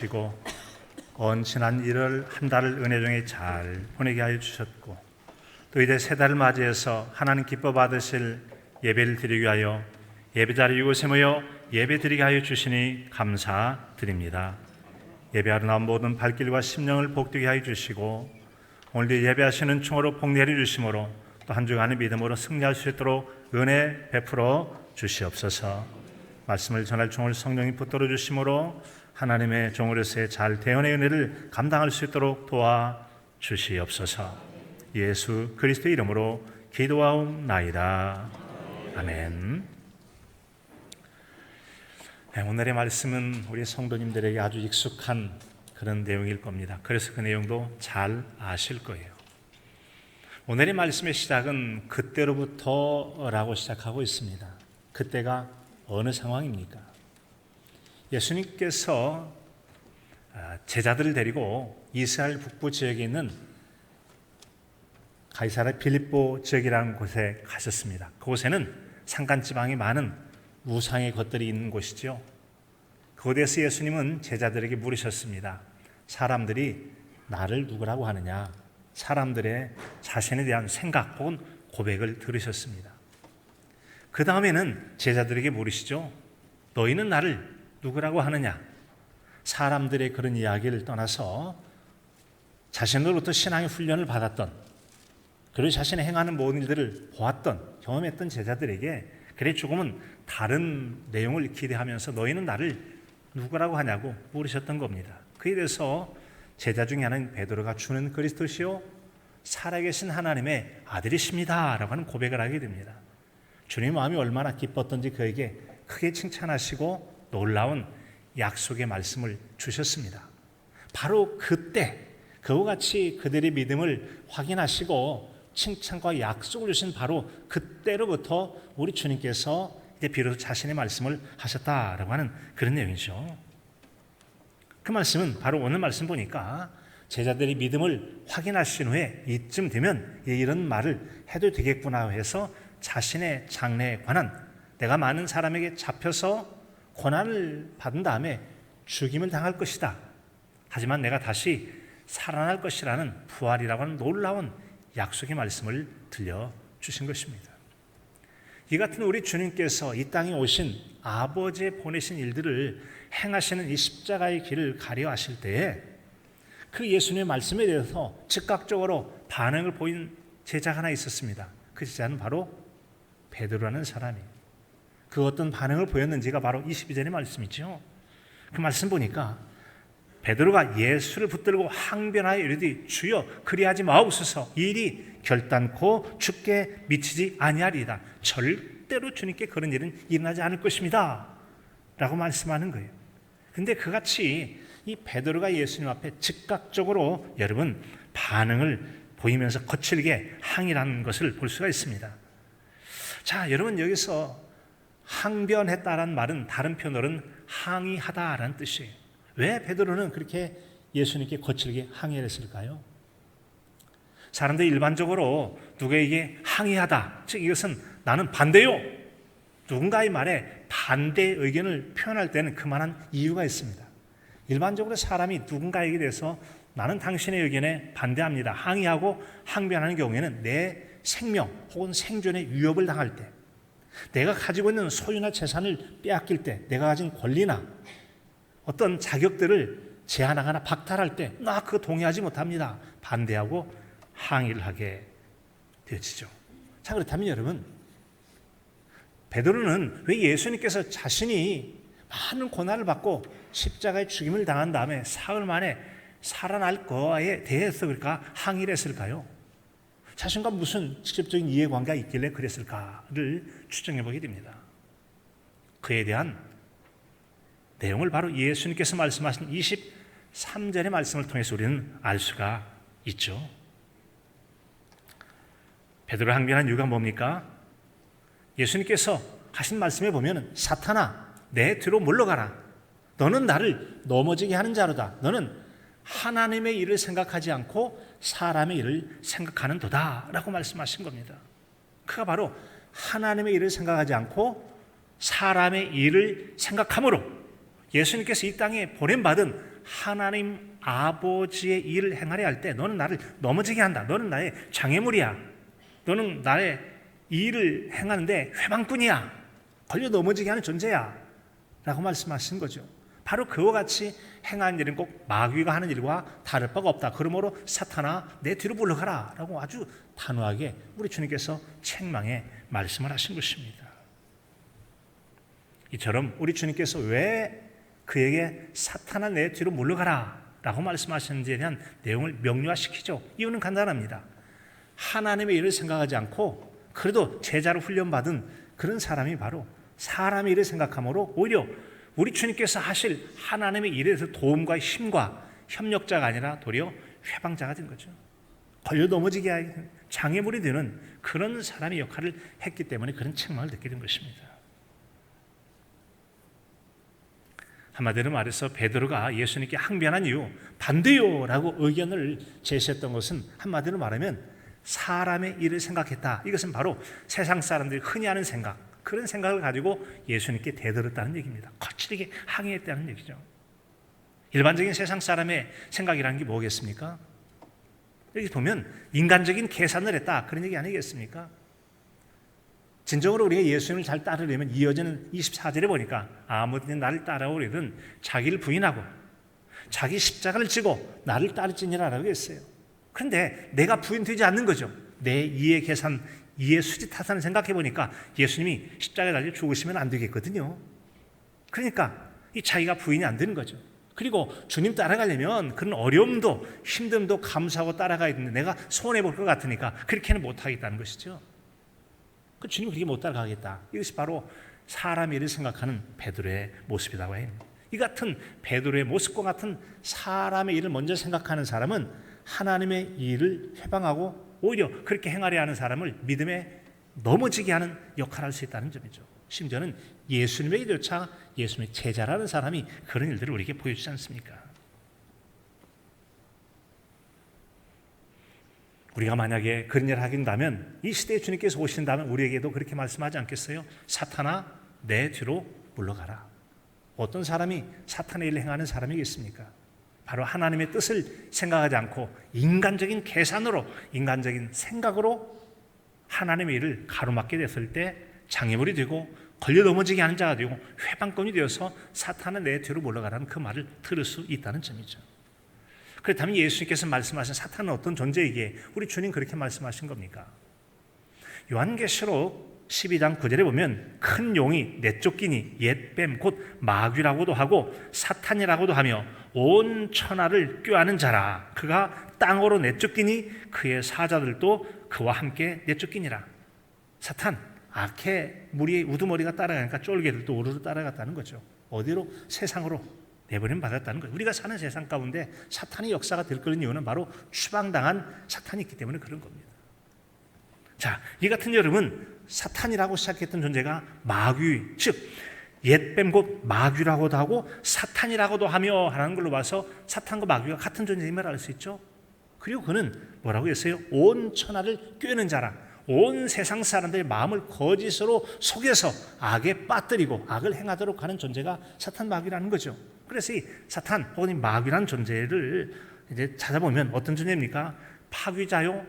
그리고 온 지난 1월 한 달을 은혜 중에 잘 보내게 하여 주셨고, 또 이제 새 달을 맞이해서 하나님 기뻐 받으실 예배를 드리기 위하여 예배자리 이곳에 모여 예배 드리게 하여 주시니 감사드립니다. 예배하러 나온 모든 발길과 심령을 복되게 하여 주시고, 오늘도 예배하시는 총으로 복 내려 주심으로 또 한 주간의 믿음으로 승리할 수 있도록 은혜 베풀어 주시옵소서. 말씀을 전할 총을 성령이 붙들어 주심으로 하나님의 종으로서의 잘 대언의 은혜를 감당할 수 있도록 도와 주시옵소서. 예수 그리스도의 이름으로 기도하옵나이다. 아멘. 오늘의 말씀은 우리 성도님들에게 아주 익숙한 그런 내용일 겁니다. 그래서 그 내용도 잘 아실 거예요. 오늘의 말씀의 시작은 그때로부터라고 시작하고 있습니다. 그때가 어느 상황입니까? 예수님께서 제자들을 데리고 이스라엘 북부 지역에 있는 가이사랴 빌립보 지역이라는 곳에 가셨습니다. 그곳에는 산간지방이 많은 우상의 것들이 있는 곳이죠. 그곳에서 예수님은 제자들에게 물으셨습니다. 사람들이 나를 누구라고 하느냐? 사람들의 자신에 대한 생각 혹은 고백을 들으셨습니다. 그 다음에는 제자들에게 물으시죠. 너희는 나를 누구라고 하느냐? 사람들의 그런 이야기를 떠나서 자신으로부터 신앙의 훈련을 받았던, 그리고 자신이 행하는 모든 일들을 보았던, 경험했던 제자들에게 그래 조금은 다른 내용을 기대하면서 너희는 나를 누구라고 하냐고 물으셨던 겁니다. 그에 대해서 제자 중에 하나인 베드로가 주는 그리스도시요 살아계신 하나님의 아들이십니다 라고 하는 고백을 하게 됩니다. 주님 마음이 얼마나 기뻤던지 그에게 크게 칭찬하시고 놀라운 약속의 말씀을 주셨습니다. 바로 그때 그와 같이 그들의 믿음을 확인하시고 칭찬과 약속을 주신 바로 그때로부터 우리 주님께서 이제 비로소 자신의 말씀을 하셨다라고 하는 그런 내용이죠. 그 말씀은 바로 오늘 말씀 보니까 제자들이 믿음을 확인하신 후에 이쯤 되면 이런 말을 해도 되겠구나 해서 자신의 장래에 관한, 내가 많은 사람에게 잡혀서 고난을 받은 다음에 죽임을 당할 것이다. 하지만 내가 다시 살아날 것이라는 부활이라고 하는 놀라운 약속의 말씀을 들려주신 것입니다. 이 같은 우리 주님께서 이 땅에 오신 아버지의 보내신 일들을 행하시는 이 십자가의 길을 가려 하실 때에 그 예수님의 말씀에 대해서 즉각적으로 반응을 보인 제자가 하나 있었습니다. 그 제자는 바로 베드로라는 사람이에요. 그 어떤 반응을 보였는지가 바로 22절의 말씀이죠. 그 말씀 보니까 베드로가 예수를 붙들고 항변하여 이르되 주여 그리하지 마옵소서. 이 일이 결단코 죽게 미치지 아니하리이다. 절대로 주님께 그런 일은 일어나지 않을 것입니다 라고 말씀하는 거예요. 근데 그같이 이 베드로가 예수님 앞에 즉각적으로 여러분 반응을 보이면서 거칠게 항의라는 것을 볼 수가 있습니다. 자, 여러분 여기서 항변했다라는 말은 다른 표현으로는 항의하다라는 뜻이에요. 왜 베드로는 그렇게 예수님께 거칠게 항의를 했을까요? 사람들이 일반적으로 누구에게 항의하다, 즉 이것은 나는 반대요, 누군가의 말에 반대 의견을 표현할 때는 그만한 이유가 있습니다. 일반적으로 사람이 누군가에게 대해서 나는 당신의 의견에 반대합니다, 항의하고 항변하는 경우에는 내 생명 혹은 생존에 위협을 당할 때, 내가 가지고 있는 소유나 재산을 빼앗길 때, 내가 가진 권리나 어떤 자격들을 제한하거나 박탈할 때 나 그거 동의하지 못합니다, 반대하고 항의를 하게 되어지죠. 자, 그렇다면 여러분, 베드로는 왜 예수님께서 자신이 많은 고난을 받고 십자가에 죽임을 당한 다음에 사흘 만에 살아날 거에 대해서 그러니까 항의를 했을까요? 자신과 무슨 직접적인 이해관계가 있길래 그랬을까를 추정해 보게 됩니다. 그에 대한 내용을 바로 예수님께서 말씀하신 23절의 말씀을 통해서 우리는 알 수가 있죠. 베드로 항변한 이유가 뭡니까? 예수님께서 하신 말씀에 보면 사탄아 내 뒤로 물러가라. 너는 나를 넘어지게 하는 자로다. 너는 하나님의 일을 생각하지 않고 사람의 일을 생각하는 도다 라고 말씀하신 겁니다. 그가 바로 하나님의 일을 생각하지 않고 사람의 일을 생각함으로 예수님께서 이 땅에 보냄받은 하나님 아버지의 일을 행하려 할 때 너는 나를 넘어지게 한다. 너는 나의 장애물이야. 너는 나의 일을 행하는데 회방꾼이야. 걸려 넘어지게 하는 존재야. 라고 말씀하신 거죠. 바로 그와 같이 행하는 일은 꼭 마귀가 하는 일과 다를 바가 없다. 그러므로 사탄아 내 뒤로 물러가라 라고 아주 단호하게 우리 주님께서 책망에 말씀을 하신 것입니다. 이처럼 우리 주님께서 왜 그에게 사탄아 내 뒤로 물러가라 라고 말씀하셨는지에 대한 내용을 명료화시키죠. 이유는 간단합니다. 하나님의 일을 생각하지 않고 그래도 제자로 훈련받은 그런 사람이 바로 사람의 일을 생각함으로 오히려 우리 주님께서 하실 하나님의 일에 대해서 도움과 힘과 협력자가 아니라 도리어 회방자가 된 거죠. 걸려 넘어지게 하는 장애물이 되는 그런 사람의 역할을 했기 때문에 그런 책망을 듣게 된 것입니다. 한마디로 말해서 베드로가 예수님께 항변한 이유 반대요 라고 의견을 제시했던 것은 한마디로 말하면 사람의 일을 생각했다. 이것은 바로 세상 사람들이 흔히 하는 생각, 그런 생각을 가지고 예수님께 대들었다는 얘기입니다. 거칠게 항의했다는 얘기죠. 일반적인 세상 사람의 생각이라는 게 뭐겠습니까? 여기 보면 인간적인 계산을 했다 그런 얘기 아니겠습니까? 진정으로 우리가 예수님을 잘 따르려면 이어지는 24절에 보니까 아무든지 나를 따라오려든 자기를 부인하고 자기 십자가를 지고 나를 따르지니라라고 했어요. 그런데 내가 부인되지 않는 거죠. 내 이해 계산, 이해 수지 타산을 생각해 보니까 예수님이 십자가에 달려 죽으시면 안 되겠거든요. 그러니까 이 자기가 부인이 안 되는 거죠. 그리고 주님 따라가려면 그런 어려움도 힘듦도 감수하고 따라가야 되는데 내가 손해볼 것 같으니까 그렇게는 못하겠다는 것이죠. 그 주님 그렇게 못 따라가겠다. 이것이 바로 사람 일을 생각하는 베드로의 모습이라고 해요. 이 같은 베드로의 모습과 같은 사람의 일을 먼저 생각하는 사람은 하나님의 일을 회방하고 오히려 그렇게 행하려 하는 사람을 믿음에 넘어지게 하는 역할을 할 수 있다는 점이죠. 심지어는 예수님에게조차 예수님의 제자라는 사람이 그런 일들을 우리에게 보여주지 않습니까? 우리가 만약에 그런 일을 하게 된다면 이 시대에 주님께서 오신다면 우리에게도 그렇게 말씀하지 않겠어요? 사탄아 내 뒤로 물러가라. 어떤 사람이 사탄의 일을 행하는 사람이겠습니까? 바로 하나님의 뜻을 생각하지 않고 인간적인 계산으로 인간적인 생각으로 하나님의 일을 가로막게 됐을 때 장애물이 되고 걸려 넘어지게 하는 자가 되고 회방꾼이 되어서 사탄은 내 뒤로 물러가라는 그 말을 들을 수 있다는 점이죠. 그렇다면 예수님께서 말씀하신 사탄은 어떤 존재이기에 우리 주님 그렇게 말씀하신 겁니까? 요한계시록 12장 9절에 보면 큰 용이 내쫓기니 옛뱀 곧 마귀라고도 하고 사탄이라고도 하며 온 천하를 꾀하는 자라. 그가 땅으로 내쫓기니 그의 사자들도 그와 함께 내쫓기니라. 사탄, 악의 무리의 우두머리가 따라가니까 쫄개들도 우르르 따라갔다는 거죠. 어디로? 세상으로 내버림 받았다는 거예요. 우리가 사는 세상 가운데 사탄의 역사가 들끓는 이유는 바로 추방당한 사탄이 있기 때문에 그런 겁니다. 자, 이 같은 여름은 사탄이라고 시작했던 존재가 마귀, 즉 옛뱀 곧 마귀라고도 하고 사탄이라고도 하며 하는 걸로 봐서 사탄과 마귀가 같은 존재임을 알 수 있죠. 그리고 그는 뭐라고 했어요? 온 천하를 꿰는 자라. 온 세상 사람들의 마음을 거짓으로 속여서 악에 빠뜨리고 악을 행하도록 하는 존재가 사탄 마귀라는 거죠. 그래서 이 사탄 혹은 이 마귀라는 존재를 이제 찾아보면 어떤 존재입니까? 파귀자요,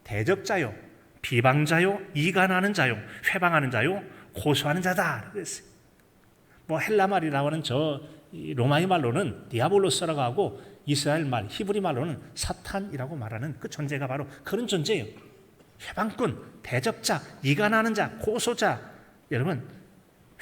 대적자요, 비방자요, 이간하는 자요, 회방하는 자요, 고소하는 자다. 그랬어요. 뭐 헬라 말이라고 하는 저 로마의 말로는 디아볼로스라고 하고 이스라엘 말, 히브리 말로는 사탄이라고 말하는 그 존재가 바로 그런 존재예요. 회방꾼, 대적자, 이간하는 자, 고소자, 여러분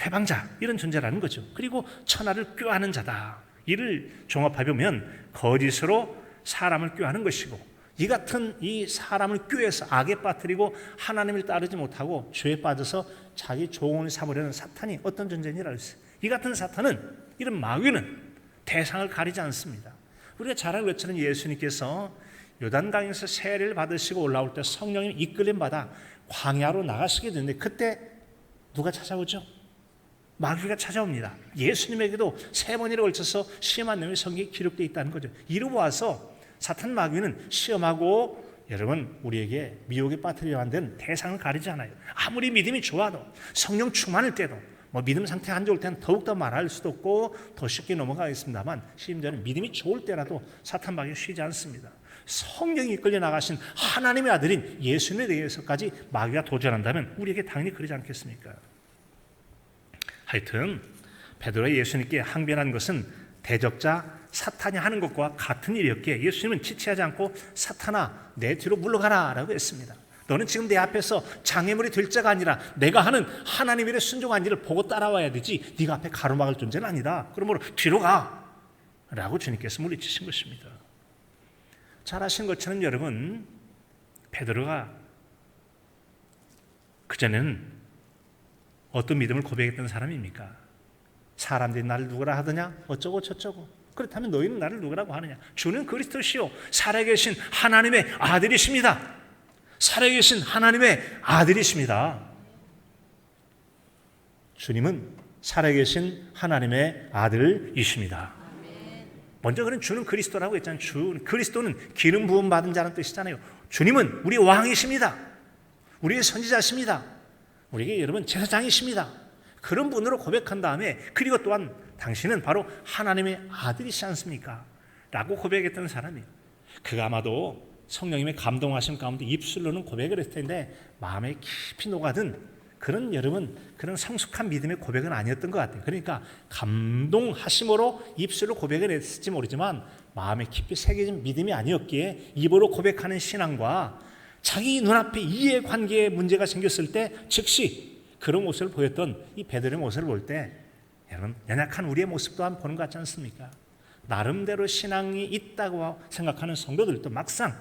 회방자 이런 존재라는 거죠. 그리고 천하를 꾀하는 자다. 이를 종합해보면 거짓으로 사람을 꾀하는 것이고 이 같은 이 사람을 꾀해서 악에 빠뜨리고 하나님을 따르지 못하고 죄에 빠져서 자기 종을 삼으려는 사탄이 어떤 존재인지를 알 수 있어요. 이 같은 사탄은 이런 마귀는 대상을 가리지 않습니다. 우리가 잘 알고 있는 예수님께서 요단강에서 세례를 받으시고 올라올 때 성령님 이끌림 받아 광야로 나가시게 되는데 그때 누가 찾아오죠? 마귀가 찾아옵니다. 예수님에게도 3번이나 걸쳐서 시험한 내용이 성경에 기록되어 있다는 거죠. 이로 보아서 사탄 마귀는 시험하고 여러분 우리에게 미혹에 빠뜨리려 하는 데는 대상을 가리지 않아요. 아무리 믿음이 좋아도 성령 충만할 때도 뭐 믿음 상태가 안 좋을 때는 더욱더 말할 수도 없고 더 쉽게 넘어가겠습니다만, 심지어는 믿음이 좋을 때라도 사탄 마귀가 쉬지 않습니다. 성령이 이끌려 나가신 하나님의 아들인 예수님에 대해서까지 마귀가 도전한다면 우리에게 당연히 그러지 않겠습니까? 하여튼 베드로가 예수님께 항변한 것은 대적자 사탄이 하는 것과 같은 일이었기에 예수님은 지체하지 않고 사탄아 내 뒤로 물러가라 라고 했습니다. 너는 지금 내 앞에서 장애물이 될 자가 아니라 내가 하는 하나님의 일에 순종한 일을 보고 따라와야 되지 네가 앞에 가로막을 존재는 아니다. 그러므로 뒤로 가 라고 주님께서 물리치신 것입니다. 잘 아시는 것처럼 여러분, 베드로가 그전에는 어떤 믿음을 고백했던 사람입니까? 사람들이 나를 누구라 하더냐? 어쩌고 저쩌고. 그렇다면 너희는 나를 누구라고 하느냐? 주는 그리스도시요 살아계신 하나님의 아들이십니다. 살아계신 하나님의 아들이십니다. 주님은 살아계신 하나님의 아들이십니다. 먼저 그런 주는 그리스도라고 했잖아요. 그리스도는 기름 부음 받은 자라는 뜻이잖아요. 주님은 우리 왕이십니다. 우리의 선지자십니다. 우리에게 여러분 제사장이십니다. 그런 분으로 고백한 다음에 그리고 또한 당신은 바로 하나님의 아들이시지 않습니까? 라고 고백했던 사람이에요. 그가 아마도 성령님의 감동하심 가운데 입술로는 고백을 했을 텐데 마음에 깊이 녹아든 그런 여러분 그런 성숙한 믿음의 고백은 아니었던 것 같아요. 그러니까 감동하심으로 입술로 고백을 했을지 모르지만 마음에 깊이 새겨진 믿음이 아니었기에 입으로 고백하는 신앙과 자기 눈앞에 이해관계에 문제가 생겼을 때 즉시 그런 모습을 보였던 이 베드로의 모습을 볼 때 여러분 연약한 우리의 모습도 한번 보는 것 같지 않습니까? 나름대로 신앙이 있다고 생각하는 성도들도 막상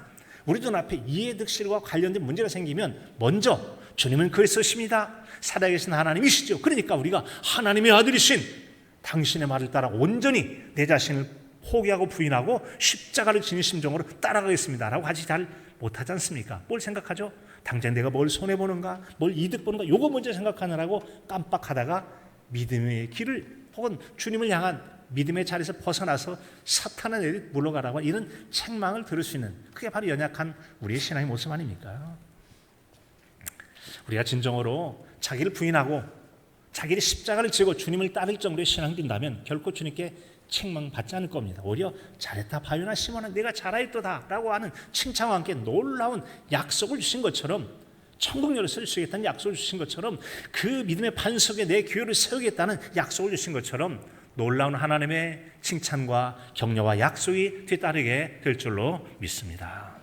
우리 눈앞에 이해득실과 관련된 문제가 생기면 먼저 주님은 그리스도십니다. 살아계신 하나님이시죠. 그러니까 우리가 하나님의 아들이신 당신의 말을 따라 온전히 내 자신을 포기하고 부인하고 십자가를 지닌 심정으로 따라가겠습니다 라고 하지 잘 못하지 않습니까? 뭘 생각하죠? 당장 내가 뭘 손해보는가, 뭘 이득 보는가, 요거 먼저 생각하느라고 깜빡하다가 믿음의 길을 혹은 주님을 향한 믿음의 자리에서 벗어나서 사탄의 내리 물러가라고 이런 책망을 들을 수 있는, 그게 바로 연약한 우리의 신앙의 모습 아닙니까? 우리가 진정으로 자기를 부인하고 자기의 십자가를 지고 주님을 따를 정도의 신앙이 된다면 결코 주님께 책망받지 않을 겁니다. 오히려 잘했다 바요나 시몬아 내가 잘하였도다 라고 하는 칭찬과 함께 놀라운 약속을 주신 것처럼, 천국 열쇠를 주시겠다는 약속을 주신 것처럼, 그 믿음의 반석에 내 교회를 세우겠다는 약속을 주신 것처럼 놀라운 하나님의 칭찬과 격려와 약속이 뒤따르게 될 줄로 믿습니다.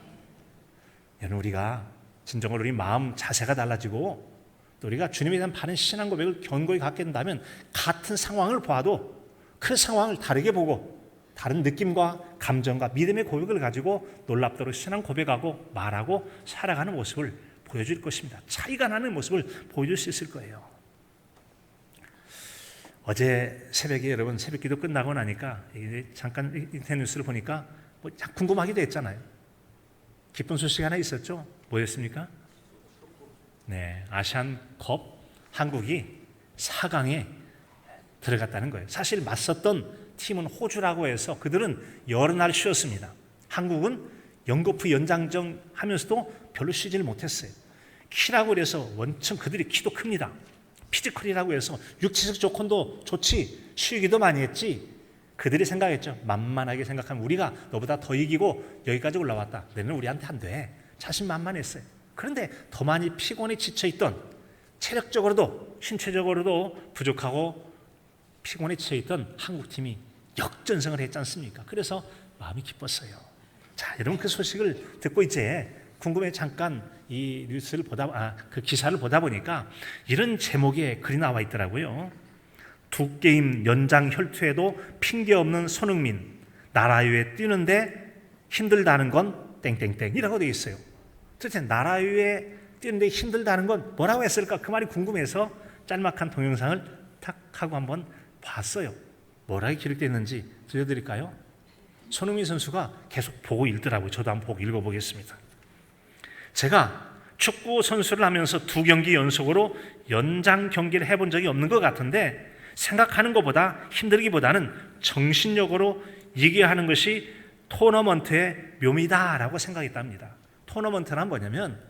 여러분, 우리가 진정으로 우리 마음 자세가 달라지고 또 우리가 주님에 대한 바른 신앙 고백을 견고히 갖게 된다면 같은 상황을 봐도 그 상황을 다르게 보고 다른 느낌과 감정과 믿음의 고백을 가지고 놀랍도록 신앙 고백하고 말하고 살아가는 모습을 보여줄 것입니다. 차이가 나는 모습을 보여줄 수 있을 거예요. 어제 새벽에 여러분 새벽기도 끝나고 나니까 잠깐 인터넷 뉴스를 보니까 뭐 궁금하기도 했잖아요. 기쁜 소식이 하나 있었죠. 뭐였습니까? 네, 아시안컵 한국이 4강에 들어갔다는 거예요. 사실 맞섰던 팀은 호주라고 해서 그들은 여러 날 쉬었습니다. 한국은 연거푸 연장전 하면서도 별로 쉬지를 못했어요. 키라고 그래서 원천 그들이 키도 큽니다. 피지컬이라고 해서 육체적 조건도 좋지 쉬기도 많이 했지. 그들이 생각했죠. 만만하게 생각하면 우리가 너보다 더 이기고 여기까지 올라왔다. 너는 우리한테 안 돼. 자신만만했어요. 그런데 더 많이 피곤에 지쳐있던, 체력적으로도 신체적으로도 부족하고 피곤에 지쳐있던 한국팀이 역전승을 했지 않습니까? 그래서 마음이 기뻤어요. 자, 여러분 그 소식을 듣고 이제 궁금해 잠깐 이 뉴스를 그 기사를 보다 보니까 이런 제목의 글이 나와 있더라고요. 두 게임 연장 혈투에도 핑계 없는 손흥민, 나라 위에 뛰는데 힘들다는 건 땡땡땡이라고 되어 있어요. 도대체 나라 위에 뛰는데 힘들다는 건 뭐라고 했을까? 그 말이 궁금해서 짤막한 동영상을 탁 하고 한번 봤어요. 뭐라고 기록되어 있는지 들려드릴까요? 손흥민 선수가 계속 보고 읽더라고요. 저도 한번 보고 읽어보겠습니다. 제가 축구 선수를 하면서 2경기 연속으로 연장 경기를 해본 적이 없는 것 같은데 생각하는 것보다 힘들기보다는 정신력으로 이겨야 하는 것이 토너먼트의 묘미다라고 생각했답니다. 토너먼트란 뭐냐면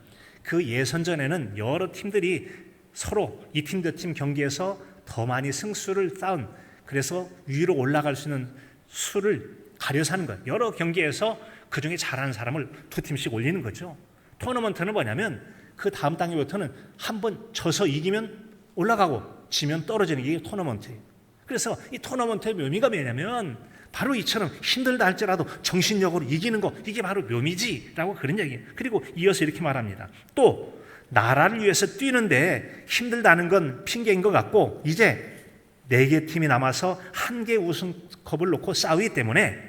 그 예선전에는 여러 팀들이 서로 이 팀 저 팀 경기에서 더 많이 승수를 쌓은, 그래서 위로 올라갈 수 있는 수를 가려서 하는 거예요. 여러 경기에서 그중에 잘하는 사람을 두 팀씩 올리는 거죠. 토너먼트는 뭐냐면 그 다음 단계부터는 한 번 져서 이기면 올라가고 지면 떨어지는 게 토너먼트예요. 그래서 이 토너먼트의 묘미가 뭐냐면 바로 이처럼 힘들다 할지라도 정신력으로 이기는 거, 이게 바로 묘미지라고 그런 얘기예요. 그리고 이어서 이렇게 말합니다. 또 나라를 위해서 뛰는데 힘들다는 건 핑계인 것 같고, 이제 4개 팀이 남아서 1개 우승컵을 놓고 싸우기 때문에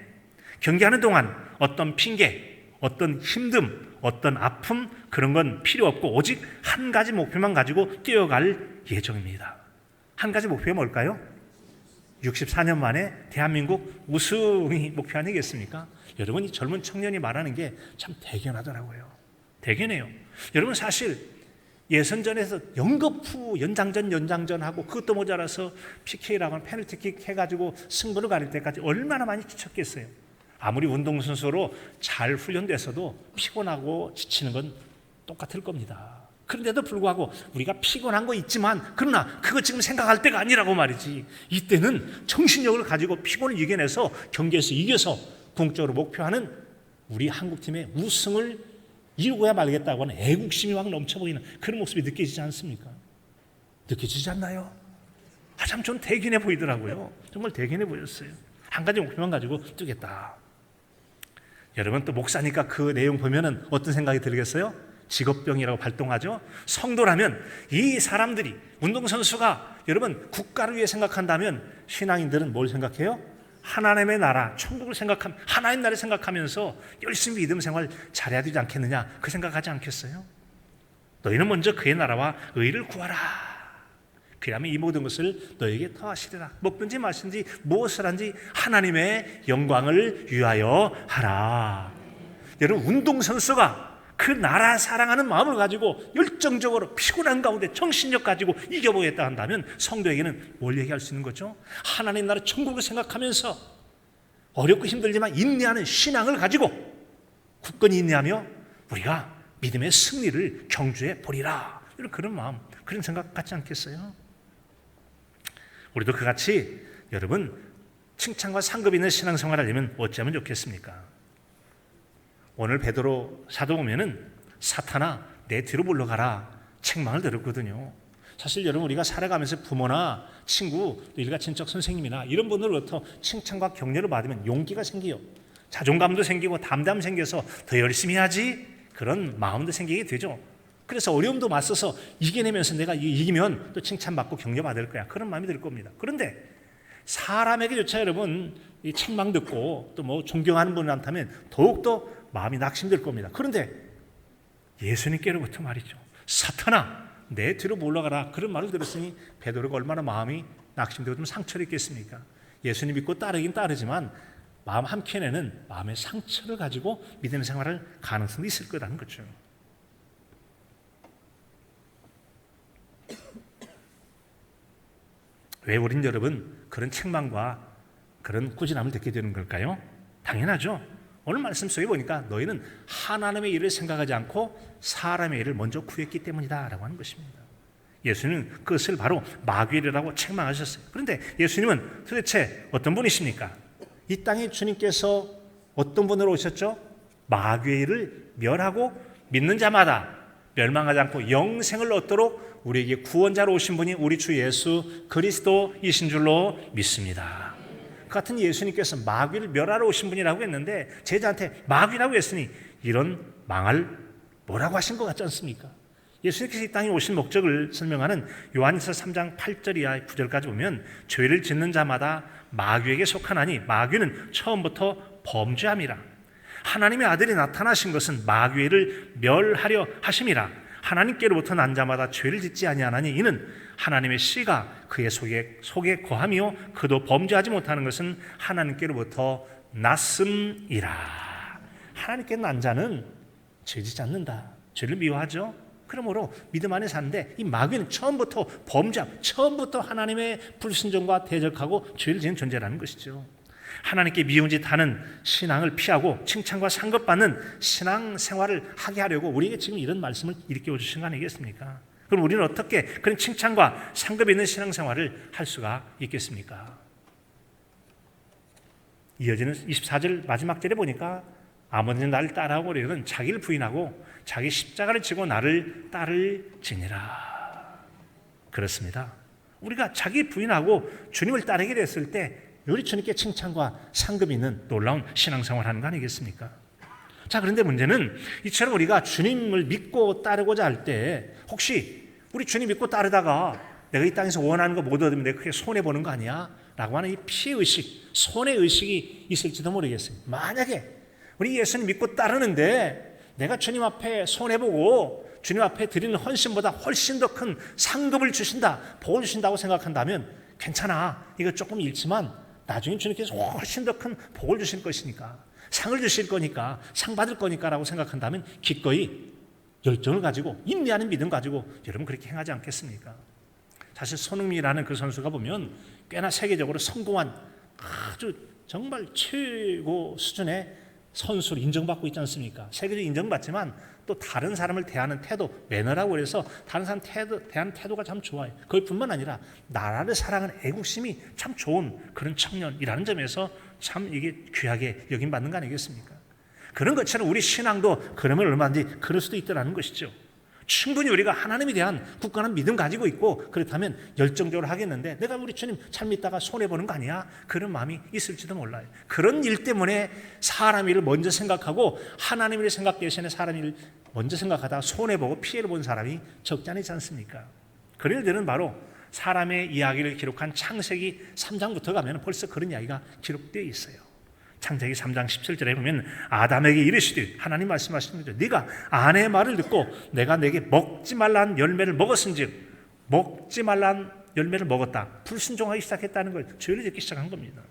경기하는 동안 어떤 핑계, 어떤 힘듦, 어떤 아픔, 그런 건 필요 없고 오직 한 가지 목표만 가지고 뛰어갈 예정입니다. 한 가지 목표가 뭘까요? 64년 만에 대한민국 우승이 목표 아니겠습니까? 여러분, 이 젊은 청년이 말하는 게 참 대견하더라고요. 대견해요. 여러분, 사실 예선전에서 연거푸 연장전 하고 그것도 모자라서 PK라고 하는 페널티킥 해가지고 승부를 가릴 때까지 얼마나 많이 지쳤겠어요. 아무리 운동선수로 잘 훈련돼서도 피곤하고 지치는 건 똑같을 겁니다. 그런데도 불구하고 우리가 피곤한 거 있지만, 그러나 그거 지금 생각할 때가 아니라고 말이지. 이때는 정신력을 가지고 피곤을 이겨내서 경기에서 이겨서 궁극적으로 목표하는 우리 한국팀의 우승을 이루고야 말겠다고 하는 애국심이 막 넘쳐 보이는 그런 모습이 느껴지지 않습니까? 느껴지지 않나요? 참 전 대견해 보이더라고요. 정말 대견해 보였어요. 한 가지 목표만 가지고 뛰겠다. 여러분, 또 목사니까 그 내용 보면은 어떤 생각이 들겠어요? 직업병이라고 발동하죠. 성도라면 이 사람들이, 운동선수가 여러분 국가를 위해 생각한다면 신앙인들은 뭘 생각해요? 하나님의 나라, 천국을 생각하면, 하나님 나라를 생각하면서 열심히 믿음 생활 잘해야 되지 않겠느냐, 그 생각하지 않겠어요? 너희는 먼저 그의 나라와 의를 구하라. 그러면 이 모든 것을 너에게 더하시리라. 먹든지 마시든지 무엇을 한지 하나님의 영광을 위하여 하라. 여러분, 운동선수가 그 나라 사랑하는 마음을 가지고 열정적으로 피곤한 가운데 정신력 가지고 이겨보겠다 한다면 성도에게는 뭘 얘기할 수 있는 거죠? 하나님 나라 천국을 생각하면서 어렵고 힘들지만 인내하는 신앙을 가지고 굳건히 인내하며 우리가 믿음의 승리를 경주해 보리라. 이런 그런 마음, 그런 생각 같지 않겠어요? 우리도 그같이 여러분 칭찬과 상급이 있는 신앙생활을 하려면 어찌하면 좋겠습니까? 오늘 베드로 사도 보면은 사탄아 내 뒤로 물러가라 책망을 들었거든요. 사실 여러분, 우리가 살아가면서 부모나 친구, 또 일가 친척 선생님이나 이런 분들로부터 칭찬과 격려를 받으면 용기가 생겨요. 자존감도 생기고 담담 생겨서 더 열심히 해야지, 그런 마음도 생기게 되죠. 그래서 어려움도 맞서서 이겨내면서 내가 이기면 또 칭찬받고 격려받을 거야, 그런 마음이 들 겁니다. 그런데 사람에게조차 여러분 이 책망 듣고 또 뭐 존경하는 분한테면 더욱더 마음이 낙심될 겁니다. 그런데 예수님께로부터 말이죠. 사탄아 내 뒤로 물러가라, 그런 말을 들었으니 베드로가 얼마나 마음이 낙심되고 좀 상처를 입겠습니까? 예수님 믿고 따르긴 따르지만 마음 한켠에는 마음의 상처를 가지고 믿음 생활할 가능성도 있을 거라는 거죠. 왜 우린 여러분 그런 책망과 그런 꾸지람을 듣게 되는 걸까요? 당연하죠. 오늘 말씀 속에 보니까 너희는 하나님의 일을 생각하지 않고 사람의 일을 먼저 구했기 때문이다 라고 하는 것입니다. 예수님은 그것을 바로 마귀라고 책망하셨어요. 그런데 예수님은 도대체 어떤 분이십니까? 이 땅에 주님께서 어떤 분으로 오셨죠? 마귀의 일을 멸하고 믿는 자마다 멸망하지 않고 영생을 얻도록 우리에게 구원자로 오신 분이 우리 주 예수 그리스도이신 줄로 믿습니다. 같은 예수님께서 마귀를 멸하러 오신 분이라고 했는데 제자한테 마귀라고 했으니 이런 망할 뭐라고 하신 것 같지 않습니까? 예수님께서 이 땅에 오신 목적을 설명하는 요한일서 3장 8절 이하 9절까지 보면 죄를 짓는 자마다 마귀에게 속하나니 마귀는 처음부터 범죄함이라. 하나님의 아들이 나타나신 것은 마귀를 멸하려 하심이라. 하나님께로부터 난 자마다 죄를 짓지 아니하나니 이는 하나님의 씨가 그의 속에 거하며 그도 범죄하지 못하는 것은 하나님께로부터 났음이라. 하나님께 난 자는 죄 짓지 않는다. 죄를 미워하죠. 그러므로 믿음 안에 사는데 이 마귀는 처음부터 범죄함, 처음부터 하나님의 불순종과 대적하고 죄를 지은 존재라는 것이죠. 하나님께 미운 짓 하는 신앙을 피하고 칭찬과 상급받는 신앙 생활을 하게 하려고 우리에게 지금 이런 말씀을 일깨워 주신 거 아니겠습니까? 그럼 우리는 어떻게 그런 칭찬과 상급 있는 신앙생활을 할 수가 있겠습니까? 이어지는 24절 마지막 절에 보니까 아버지는 나를 따라오고 그러는 자기를 부인하고 자기 십자가를 지고 나를 따를지니라. 그렇습니다. 우리가 자기 부인하고 주님을 따르게 됐을 때 우리 주님께 칭찬과 상급 있는 놀라운 신앙생활을 하는 거 아니겠습니까? 자, 그런데 문제는 이처럼 우리가 주님을 믿고 따르고자 할 때 혹시 우리 주님 믿고 따르다가 내가 이 땅에서 원하는 거 못 얻으면 내가 크게 손해보는 거 아니야? 라고 하는 이 피해의식, 손해의식이 있을지도 모르겠어요. 만약에 우리 예수님 믿고 따르는데 내가 주님 앞에 손해보고 주님 앞에 드리는 헌신보다 훨씬 더 큰 상급을 주신다, 복을 주신다고 생각한다면 괜찮아. 이거 조금 잃지만 나중에 주님께서 훨씬 더 큰 복을 주실 것이니까, 상을 주실 거니까, 상 받을 거니까 라고 생각한다면 기꺼이 열정을 가지고 인내하는 믿음 가지고 여러분 그렇게 행하지 않겠습니까? 사실 손흥민이라는 그 선수가 보면 꽤나 세계적으로 성공한 아주 정말 최고 수준의 선수로 인정받고 있지 않습니까? 세계적으로 인정받지만 또 다른 사람을 대하는 태도, 매너라고 해서 다른 사람 대하는 태도가 참 좋아요. 그것뿐만 아니라 나라를 사랑하는 애국심이 참 좋은 그런 청년이라는 점에서 참 이게 귀하게 여김받는 거 아니겠습니까? 그런 것처럼 우리 신앙도 그러면 얼마든지 그럴 수도 있다는 것이죠. 충분히 우리가 하나님에 대한 굳건한 믿음 가지고 있고 그렇다면 열정적으로 하겠는데 내가 우리 주님 잘 믿다가 손해보는 거 아니야? 그런 마음이 있을지도 몰라요. 그런 일 때문에 사람 일을 먼저 생각하고 하나님 일을 생각 대신에 사람 일을 먼저 생각하다가 손해보고 피해를 본 사람이 적지 않지 않습니까? 그런 일들은 바로 사람의 이야기를 기록한 창세기 3장부터 가면 벌써 그런 이야기가 기록되어 있어요. 창세기 3장 17절에 보면 아담에게 이르시되 하나님 말씀하시는 거죠. 네가 아내의 말을 듣고 내가 내게 먹지 말라는 열매를 먹었은즉 먹지 말라는 열매를 먹었다. 불순종하기 시작했다는 걸 죄를 짓기 시작한 겁니다.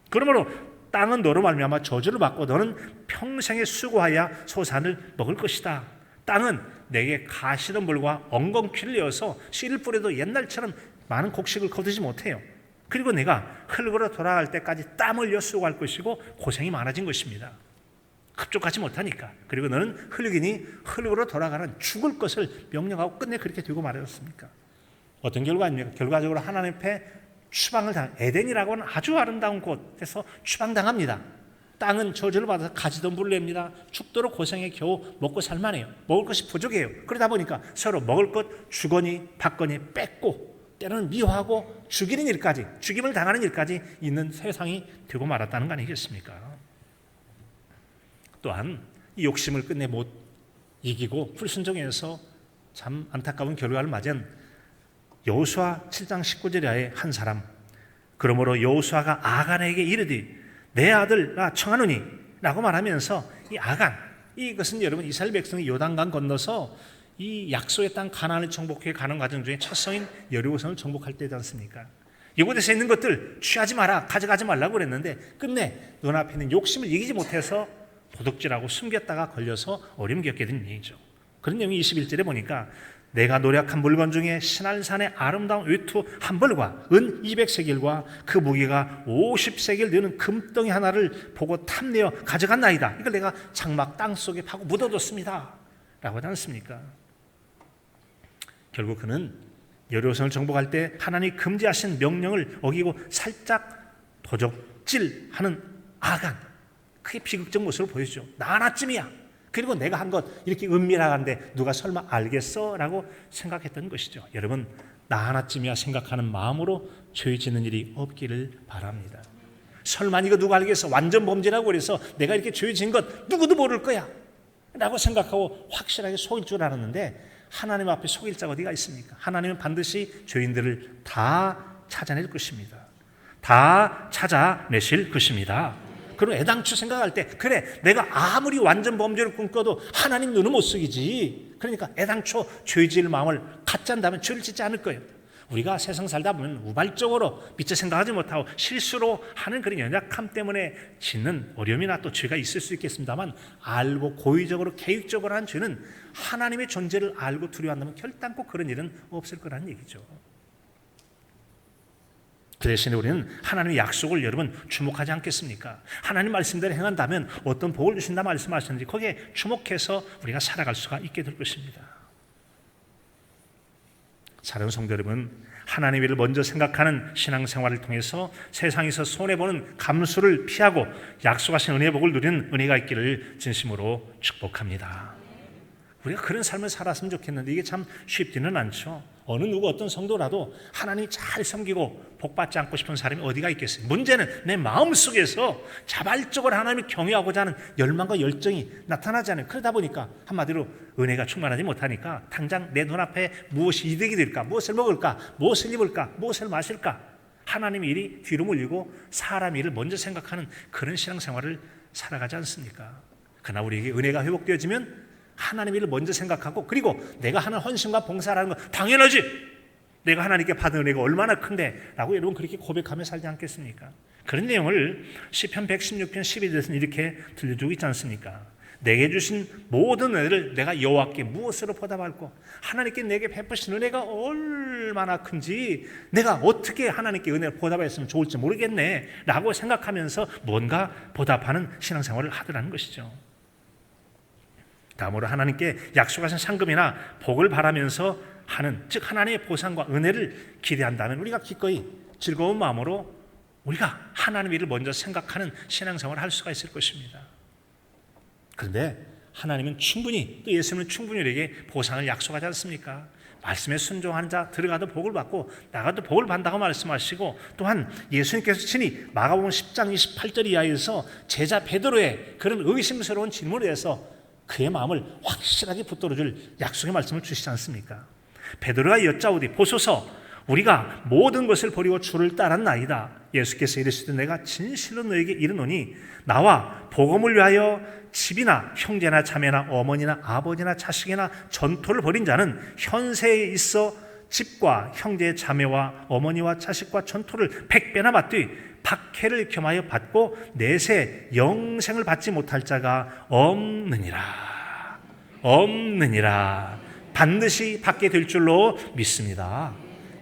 그러므로 땅은 너로 말미암아 저주를 받고 너는 평생에 수고하여 소산을 먹을 것이다. 땅은 내게 가시덤불과 엉겅퀴를 내어서 씨를 뿌려도 옛날처럼 많은 곡식을 거두지 못해요. 그리고 내가 흙으로 돌아갈 때까지 땀 흘려 수고할 것이고 고생이 많아진 것입니다. 흡족하지 못하니까. 그리고 너는 흙이니 흙으로 돌아가는 죽을 것을 명령하고 끝내 그렇게 되고 말했습니까? 어떤 결과입니까? 결과적으로 하나님 앞에 추방을 에덴이라고 하는 아주 아름다운 곳에서 추방당합니다. 땅은 저주를 받아서 가지덤불을 냅니다. 죽도록 고생해 겨우 먹고 살만해요. 먹을 것이 부족해요. 그러다 보니까 서로 먹을 것 주거니 받거니 뺏고 때로는 미워하고 죽이는 일까지, 죽임을 당하는 일까지 있는 세상이 되고 말았다는 거 아니겠습니까? 또한 이 욕심을 끝내 못 이기고 불순종해서 참 안타까운 결과를 맞은 여호수아 7장 19절에 한 사람. 그러므로 여호수아가 아간에게 이르되 내 아들아 청하노니 라고 말하면서 이 아간, 이것은 여러분 이스라엘 백성이 요단강 건너서 이 약속의 땅 가나안을 정복해 가는 과정 중에 첫 성인 여리고성을 정복할 때지 않습니까? 이곳에서 있는 것들 취하지 마라, 가져가지 말라고 그랬는데 끝내 눈앞에 있는 욕심을 이기지 못해서 도둑질하고 숨겼다가 걸려서 어려움 겪게 된 일이죠. 그런 내용이 21절에 보니까 내가 노력한 물건 중에 신할산의 아름다운 외투 한 벌과 은 200세겔과 그 무게가 50세겔 되는 금덩이 하나를 보고 탐내어 가져갔나이다. 이걸 내가 장막 땅속에 파고 묻어뒀습니다 라고 하지 않습니까? 결국 그는 여리고성을 정복할 때 하나님이 금지하신 명령을 어기고 살짝 도적질하는 아간, 그게 비극적 모습을 보여주죠. 나 하나쯤이야. 그리고 내가 한 것 이렇게 은밀하간데 누가 설마 알겠어? 라고 생각했던 것이죠. 여러분, 나 하나쯤이야 생각하는 마음으로 죄 짓는 일이 없기를 바랍니다. 설마 이거 누가 알겠어? 완전 범죄라고 그래서 내가 이렇게 죄 지은 것 누구도 모를 거야 라고 생각하고 확실하게 속일 줄 알았는데 하나님 앞에 속일 자가 어디가 있습니까? 하나님은 반드시 죄인들을 다 찾아낼 것입니다. 다 찾아내실 것입니다. 그리고 애당초 생각할 때 그래 내가 아무리 완전 범죄를 꿈꿔도 하나님 눈은 못 속이지. 그러니까 애당초 죄 지을 마음을 갖지 않다면 죄를 짓지 않을 거예요. 우리가 세상 살다 보면 우발적으로 미처 생각하지 못하고 실수로 하는 그런 연약함 때문에 짓는 어려움이나 또 죄가 있을 수 있겠습니다만 알고 고의적으로 계획적으로 한 죄는 하나님의 존재를 알고 두려워한다면 결단코 그런 일은 없을 거라는 얘기죠. 그 대신에 우리는 하나님의 약속을 여러분 주목하지 않겠습니까? 하나님 말씀대로 행한다면 어떤 복을 주신다 말씀하셨는지 거기에 주목해서 우리가 살아갈 수가 있게 될 것입니다. 사랑하는 성도 여러분, 하나님의 일을 먼저 생각하는 신앙생활을 통해서 세상에서 손해보는 감수를 피하고 약속하신 은혜의 복을 누리는 은혜가 있기를 진심으로 축복합니다. 우리가 그런 삶을 살았으면 좋겠는데 이게 참 쉽지는 않죠. 어느 누구 어떤 성도라도 하나님 잘 섬기고 복받지 않고 싶은 사람이 어디가 있겠어요. 문제는 내 마음속에서 자발적으로 하나님을 경외하고자 하는 열망과 열정이 나타나지 않아요. 그러다 보니까 한마디로 은혜가 충만하지 못하니까 당장 내 눈앞에 무엇이 이득이 될까, 무엇을 먹을까, 무엇을 입을까, 무엇을 마실까, 하나님의 일이 뒤로 몰리고 사람 일을 먼저 생각하는 그런 신앙생활을 살아가지 않습니까? 그러나 우리에게 은혜가 회복되어지면 하나님의 일을 먼저 생각하고, 그리고 내가 하는 헌신과 봉사라는 건 당연하지, 내가 하나님께 받은 은혜가 얼마나 큰데 라고 여러분 그렇게 고백하며 살지 않겠습니까? 그런 내용을 시편 116편 12절에서는 이렇게 들려주고 있지 않습니까? 내게 주신 모든 은혜를 내가 여호와께 무엇으로 보답할꼬? 하나님께 내게 베푸신 은혜가 얼마나 큰지 내가 어떻게 하나님께 은혜를 보답했으면 좋을지 모르겠네 라고 생각하면서 뭔가 보답하는 신앙생활을 하더라는 것이죠. 다음으로 하나님께 약속하신 상급이나 복을 바라면서 하는, 즉 하나님의 보상과 은혜를 기대한다면 우리가 기꺼이 즐거운 마음으로 우리가 하나님의 일을 먼저 생각하는 신앙생활을 할 수가 있을 것입니다. 그런데 하나님은 충분히, 또 예수님은 충분히 우리에게 보상을 약속하지 않습니까? 말씀에 순종하는 자 들어가도 복을 받고 나가도 복을 받는다고 말씀하시고, 또한 예수님께서 친히 마가복음 10장 28절 이하에서 제자 베드로의 그런 의심스러운 질문에 대해서 그의 마음을 확실하게 붙들어줄 약속의 말씀을 주시지 않습니까? 베드로가 여짜오되 보소서 우리가 모든 것을 버리고 주를 따랐나이다. 예수께서 이르시되 내가 진실로 너에게 이르노니 나와 복음을 위하여 집이나 형제나 자매나 어머니나 아버지나 자식이나 전토를 벌인 자는 현세에 있어 집과 형제 자매와 어머니와 자식과 전토를 100배나 받되 박해를 겸하여 받고 내세 영생을 받지 못할 자가 없느니라. 없느니라. 반드시 받게 될 줄로 믿습니다.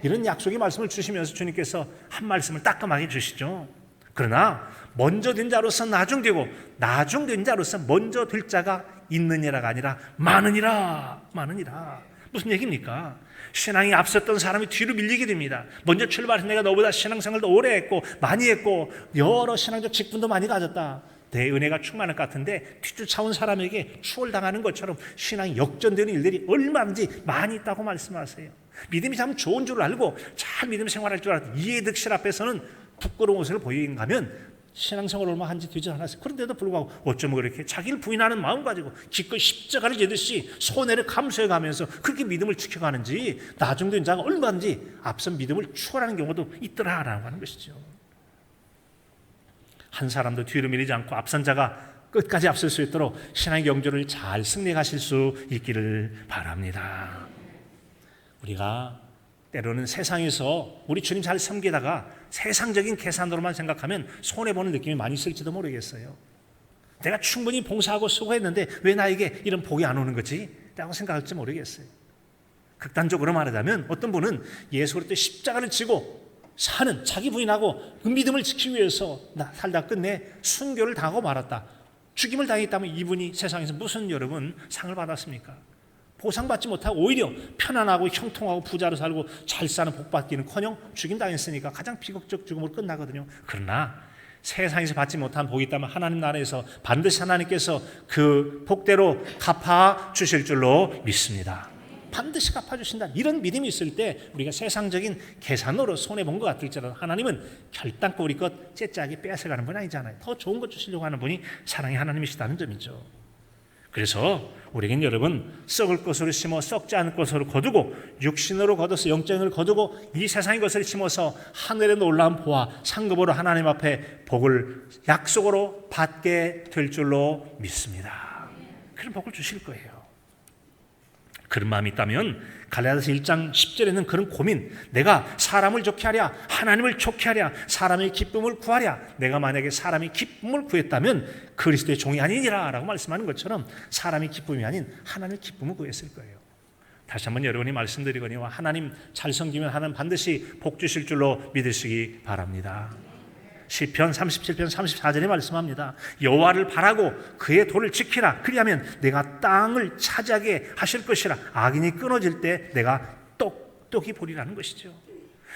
이런 약속의 말씀을 주시면서 주님께서 한 말씀을 따끔하게 주시죠. 그러나 먼저 된 자로서 나중되고 나중된 자로서 먼저 될 자가 있느니라가 아니라 많으니라. 많으니라. 무슨 얘기입니까? 신앙이 앞섰던 사람이 뒤로 밀리게 됩니다. 먼저 출발해서 내가 너보다 신앙생활도 오래 했고 많이 했고 여러 신앙적 직분도 많이 가졌다. 내 은혜가 충만할 것 같은데 뒤쫓아온 사람에게 추월당하는 것처럼 신앙이 역전되는 일들이 얼마든지 많이 있다고 말씀하세요. 믿음이 참 좋은 줄 알고 잘 믿음 생활할 줄 알았더니 이해득실 앞에서는 부끄러운 모습을 보이는가 하면 신앙생활 얼마 한지 되지 않았어요. 그런데도 불구하고 어쩌면 그렇게 자기를 부인하는 마음 가지고 기꺼이 십자가를 지듯이 손해를 감수해 가면서 그렇게 믿음을 지켜가는지 나중된 자가 얼마든지 앞선 믿음을 추월하는 경우도 있더라라고 하는 것이죠. 한 사람도 뒤로 밀리지 않고 앞선 자가 끝까지 앞설 수 있도록 신앙의 경주를 잘 승리하실 수 있기를 바랍니다. 우리가 때로는 세상에서 우리 주님 잘 섬기다가 세상적인 계산으로만 생각하면 손해보는 느낌이 많이 있을지도 모르겠어요. 내가 충분히 봉사하고 수고했는데 왜 나에게 이런 복이 안 오는 거지? 라고 생각할지 모르겠어요. 극단적으로 말하자면 어떤 분은 예수 그리스도의 십자가를 지고 사는 자기 부인하고 그 믿음을 지키기 위해서 살다 끝내 순교를 당하고 말았다. 죽임을 당했다면 이분이 세상에서 무슨 여러분 상을 받았습니까? 보상받지 못하고 오히려 편안하고 형통하고 부자로 살고 잘 사는 복받기는커녕 죽임당했으니까 가장 비극적 죽음으로 끝나거든요. 그러나 세상에서 받지 못한 복이 있다면 하나님 나라에서 반드시 하나님께서 그 복대로 갚아주실 줄로 믿습니다. 반드시 갚아주신다. 이런 믿음이 있을 때 우리가 세상적인 계산으로 손해본 것 같을지라도 하나님은 결단코 우리 것 째짜게 빼앗아가는 분이 아니잖아요. 더 좋은 것 주시려고 하는 분이 사랑의 하나님이시다는 점이죠. 그래서 우리에겐 여러분 썩을 것으로 심어 썩지 않을 것으로 거두고 육신으로 거둬서 영적을 거두고 이 세상의 것을 심어서 하늘의 놀라운 보화 상급으로 하나님 앞에 복을 약속으로 받게 될 줄로 믿습니다. 그런 복을 주실 거예요. 그런 마음이 있다면 갈라디아서 1장 10절에는 그런 고민, 내가 사람을 좋게 하랴 하나님을 좋게 하랴 사람의 기쁨을 구하랴, 내가 만약에 사람의 기쁨을 구했다면 그리스도의 종이 아니니라 라고 말씀하는 것처럼 사람의 기쁨이 아닌 하나님의 기쁨을 구했을 거예요. 다시 한번 여러분이 말씀드리거니와 하나님 잘 섬기면 하나님 반드시 복 주실 줄로 믿으시기 바랍니다. 시편 37편 34절에 말씀합니다. 여호와를 바라고 그의 도를 지키라. 그리하면 내가 땅을 차지하게 하실 것이라. 악인이 끊어질 때 내가 똑똑히 보리라는 것이죠.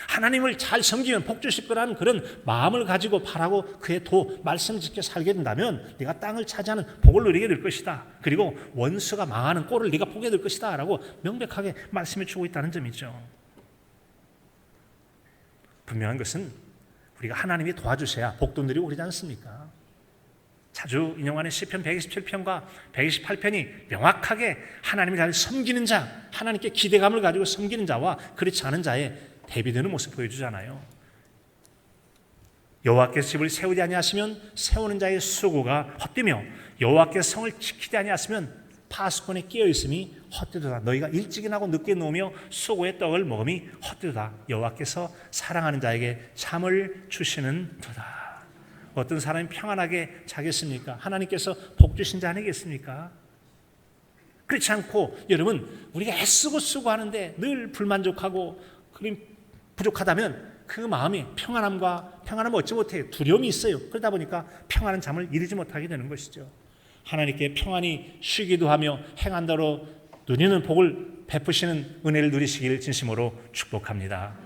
하나님을 잘 섬기면 복 주실 거라는 그런 마음을 가지고 바라고 그의 말씀 지켜 살게 된다면 네가 땅을 차지하는 복을 누리게 될 것이다. 그리고 원수가 망하는 꼴을 네가 보게 될 것이다 라고 명백하게 말씀해 주고 있다는 점이죠. 분명한 것은 우리가 하나님이 도와주셔야 복도 누리고 그러지 않습니까? 자주 인용하는 시편 127편과 128편이 명확하게 하나님을 잘 섬기는 자, 하나님께 기대감을 가지고 섬기는 자와 그렇지 않은 자의 대비되는 모습 보여주잖아요. 여호와께서 집을 세우지 아니하시면 세우는 자의 수고가 헛되며 여호와께서 성을 지키지 아니하시면 파수꾼에 끼어 있음이 헛되도다. 너희가 일찍이 나고 늦게 놓으며 수고의 떡을 먹음이 헛되도다. 여호와께서 사랑하는 자에게 잠을 주시는 도다. 어떤 사람이 평안하게 자겠습니까? 하나님께서 복 주신 자 아니겠습니까? 그렇지 않고 여러분, 우리가 애쓰고 수고하는데 늘 불만족하고 부족하다면 그 마음이 평안함을 얻지 못해요. 두려움이 있어요. 그러다 보니까 평안한 잠을 이루지 못하게 되는 것이죠. 하나님께 평안히 쉬기도 하며 행한 대로 누리는 복을 베푸시는 은혜를 누리시기를 진심으로 축복합니다.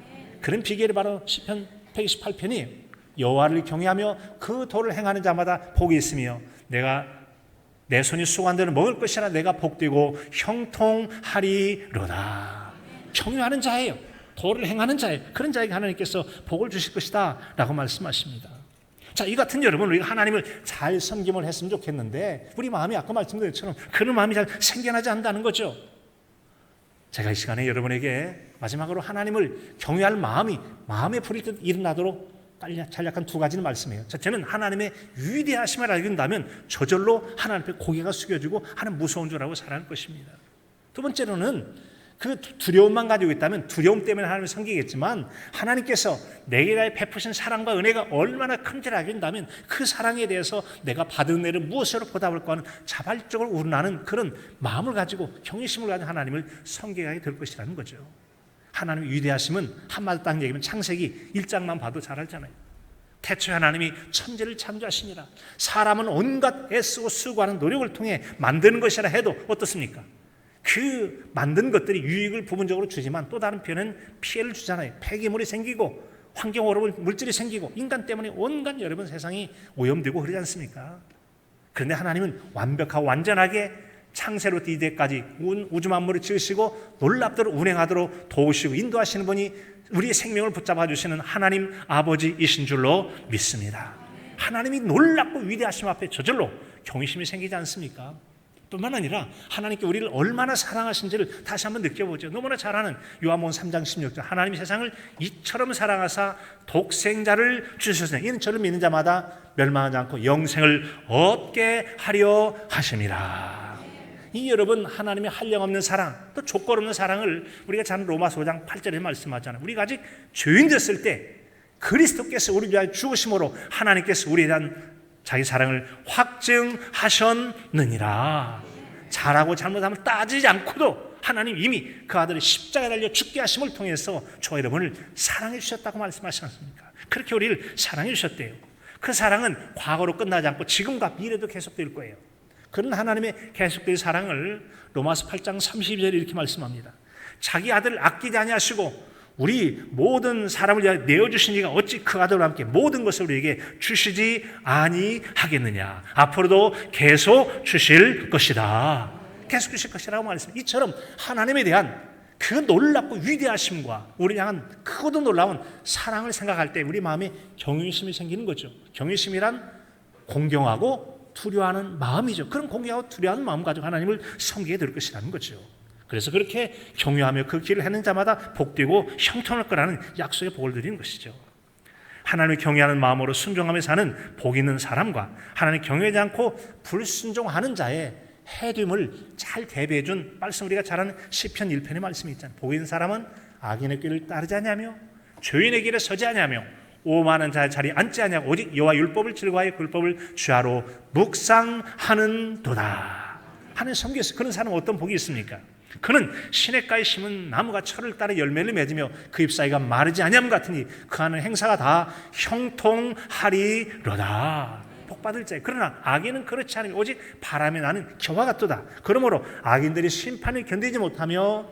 그런 비결이 바로 시편 128편이 여호와를 경외하며 그 도를 행하는 자마다 복이 있으며 내가 내 손이 수고한 대로 먹을 것이라 내가 복되고 형통하리로다. 경외하는 자예요. 도를 행하는 자예요. 그런 자에게 하나님께서 복을 주실 것이다 라고 말씀하십니다. 자, 이 같은 여러분, 우리가 하나님을 잘 섬김을 했으면 좋겠는데 우리 마음이 아까 말씀드린 것처럼 그런 마음이 잘 생겨나지 않는다는 거죠. 제가 이 시간에 여러분에게 마지막으로 하나님을 경외할 마음에 불이 일어나도록 간략한 두 가지를 말씀해요. 첫째는 하나님의 위대하심을 알게 된다면 저절로 하나님 앞에 고개가 숙여지고 하는 무서운 줄 알고 살아갈 것입니다. 두 번째로는 그 두려움만 가지고 있다면 두려움 때문에 하나님을 섬기겠지만 하나님께서 내게 대해 베푸신 사랑과 은혜가 얼마나 큰지를 알게 된다면 그 사랑에 대해서 내가 받은 은혜를 무엇으로 보답할까 하는 자발적으로 우러나는 그런 마음을 가지고 경외심을 가진 하나님을 섬기게 될 것이라는 거죠. 하나님의 위대하심은 한마디 딱 얘기하면 창세기 1장만 봐도 잘 알잖아요. 태초에 하나님이 천지를 창조하시니라. 사람은 온갖 애쓰고 수고하는 노력을 통해 만드는 것이라 해도 어떻습니까? 그 만든 것들이 유익을 부분적으로 주지만 또 다른 편은 피해를 주잖아요. 폐기물이 생기고 환경오염 물질이 생기고 인간 때문에 온갖 여러분 세상이 오염되고 그러지 않습니까? 그런데 하나님은 완벽하고 완전하게 창세로부터 이때까지 우주 만물을 지으시고 놀랍도록 운행하도록 도우시고 인도하시는 분이 우리의 생명을 붙잡아 주시는 하나님 아버지이신 줄로 믿습니다. 하나님이 놀랍고 위대하심 앞에 저절로 경외심이 생기지 않습니까? 뿐만 아니라 하나님께 우리를 얼마나 사랑하신지를 다시 한번 느껴보죠. 너무나 잘 아는 요한복음 3장 16절 하나님이 세상을 이처럼 사랑하사 독생자를 주셨으니 이는 저를 믿는 자마다 멸망하지 않고 영생을 얻게 하려 하심이라. 이 여러분 하나님의 한량없는 사랑 또 조건 없는 사랑을 우리가 잘 로마서 5장 8절에 말씀하잖아요. 우리가 아직 죄인 됐을 때 그리스도께서 우리를 위하여 죽으심으로 하나님께서 우리에 대한 자기 사랑을 확증하셨느니라. 잘하고 잘못하면 따지지 않고도 하나님 이미 그 아들을 십자가에 달려 죽게 하심을 통해서 저와 여러분을 사랑해 주셨다고 말씀하시지 않습니까? 그렇게 우리를 사랑해 주셨대요. 그 사랑은 과거로 끝나지 않고 지금과 미래도 계속될 거예요. 그런 하나님의 계속될 사랑을 로마서 8장 32절에 이렇게 말씀합니다. 자기 아들을 아끼지 아니하시고 우리 모든 사람을 위하여 내어주신 이가 어찌 그 아들과 함께 모든 것을 우리에게 주시지 아니하겠느냐. 앞으로도 계속 주실 것이다. 계속 주실 것이라고 말했습니다. 이처럼 하나님에 대한 그 놀랍고 위대하심과 우리 향한 크고도 놀라운 사랑을 생각할 때 우리 마음에 경외심이 생기는 거죠. 경외심이란 공경하고 두려워하는 마음이죠. 그런 공경하고 두려워하는 마음 가지고 하나님을 섬기게 될 것이라는 거죠. 그래서 그렇게 경외하며 그 길을 하는 자마다 복되고 형통할 거라는 약속의 복을 드리는 것이죠. 하나님을 경외하는 마음으로 순종하며 사는 복 있는 사람과 하나님 경외하지 않고 불순종하는 자의 해됨을 잘 대비해 준 말씀 우리가 잘 아는 시편 1편의 말씀이 있잖아요. 복 있는 사람은 악인의 길을 따르지 아니하며 죄인의 길에 서지 아니하며 오만한 자의 자리에 앉지 아니하고 오직 여호와 율법을 즐거워하여 그 율법을 주야로 묵상하는도다. 하나님 섬기서 그런 사람은 어떤 복이 있습니까? 그는 시냇가에 심은 나무가 철을 따라 열매를 맺으며 그 잎사귀가 마르지 아니함 같으니 그 하는 행사가 다 형통하리로다. 복받을 자예요. 그러나 악인은 그렇지 않으며 오직 바람에 나는 겨와 같도다. 그러므로 악인들이 심판을 견디지 못하며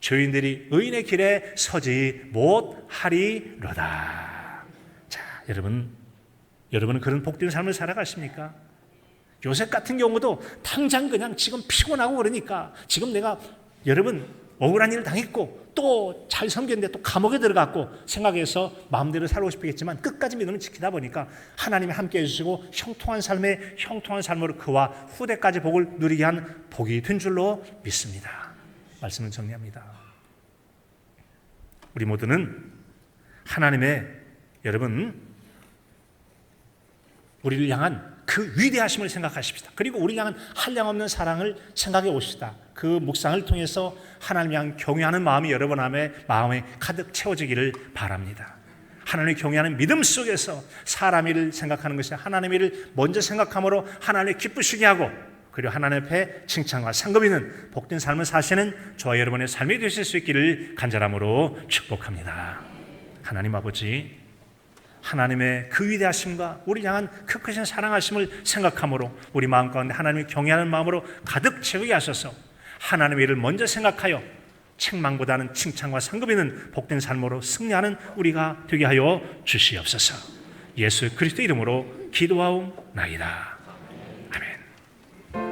죄인들이 의인의 길에 서지 못하리로다. 자, 여러분은 그런 복된 삶을 살아가십니까? 요셉 같은 경우도 당장 그냥 지금 피곤하고 그러니까 지금 내가 여러분 억울한 일을 당했고 또 잘 섬겼는데 또 감옥에 들어갔고 생각해서 마음대로 살고 싶겠지만 끝까지 믿음을 지키다 보니까 하나님이 함께 해주시고 형통한 삶으로 그와 후대까지 복을 누리게 한 복이 된 줄로 믿습니다. 말씀을 정리합니다. 우리 모두는 하나님의 여러분 우리를 향한 그 위대하심을 생각하십시다. 그리고 우리를 향한 한량없는 사랑을 생각해 봅시다. 그 묵상을 통해서 하나님을 향한 경외하는 마음이 여러분 마음에 가득 채워지기를 바랍니다. 하나님을 경외하는 믿음 속에서 사람 일을 생각하는 것이 하나님 일을 먼저 생각함으로 하나님을 기쁘시게 하고 그리고 하나님 앞에 칭찬과 상급 있는 복된 삶을 사시는 저와 여러분의 삶이 되실 수 있기를 간절함으로 축복합니다. 하나님 아버지, 하나님의 그 위대하심과 우리를 향한 그 크신 사랑하심을 생각함으로 우리 마음 가운데 하나님을 경외하는 마음으로 가득 채우게 하셔서 하나님의 일을 먼저 생각하여 책망보다는 칭찬과 상급 있는 복된 삶으로 승리하는 우리가 되게 하여 주시옵소서. 예수 그리스도 이름으로 기도하옵나이다.